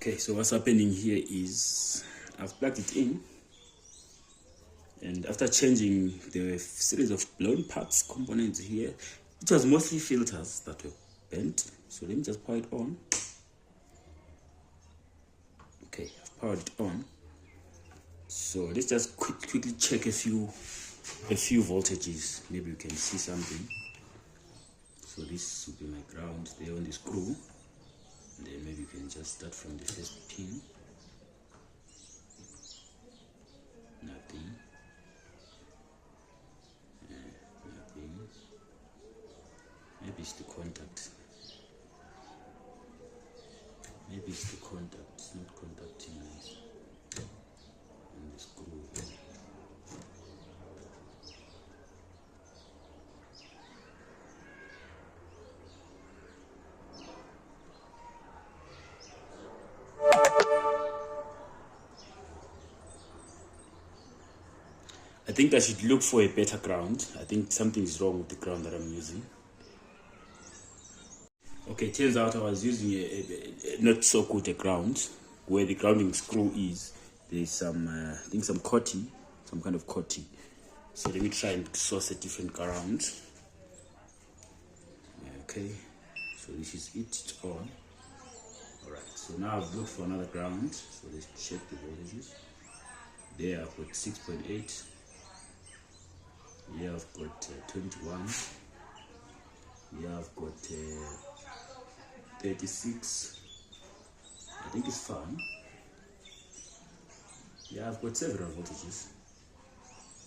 Okay, so what's happening here is I've plugged it in, and after changing the series of blown parts components here, it was mostly filters that were bent. So let me just power it on. Okay, I've powered it on. So let's just quickly check a few voltages. Maybe you can see something. So this will be my ground there on the screw. And then maybe you can just start from the first pin. Nothing. Nothing. Maybe it's the contact. Maybe it's the contact. It's not contacting nice. And the screw. I think I should look for a better ground. I think something is wrong with the ground that I'm using. Okay, turns out I was using a not so good a ground. Where the grounding screw is, there's some, I think some coating, some kind of coating. So let me try and source a different ground. Okay, so this is it, it's on. Alright, so now I've looked for another ground. So let's check the voltages. There I've got 6.8. Here I've got 21. Here I've got 36. I think it's fine. Yeah, I've got several voltages.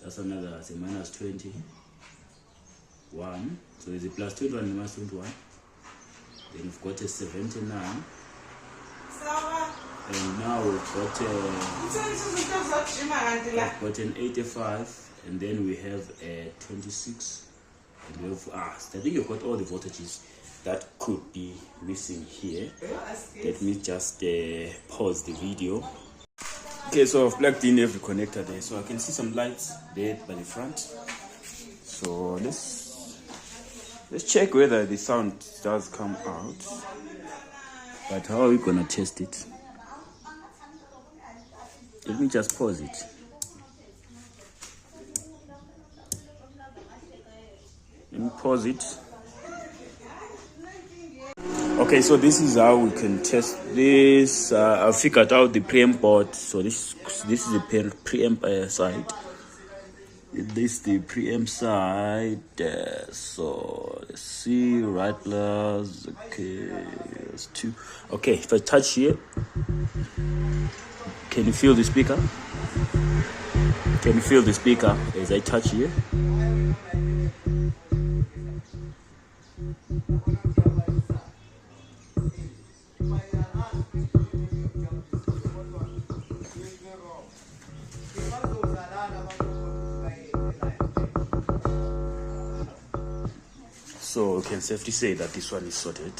That's another, it's a minus 20. 1. So there's a plus 21 and minus 21. Then we've got a 79. And now we've got an 85. And then we have a 26. And we have, I think you've got all the voltages that could be missing here. Let me just pause the video. Okay, so I've plugged in every connector there, so I can see some lights there by the front. So let's check whether the sound does come out. But how are we gonna test it? Let me just pause it. Let me pause it. Okay, so this is how we can test this. I figured out the preamp board. So this is the preamp side. This is the preamp side. So let's see, right plus. Okay, that's 2. Okay, if I touch here, can you feel the speaker? Can you feel the speaker as I touch here? So we can safely say that this one is sorted.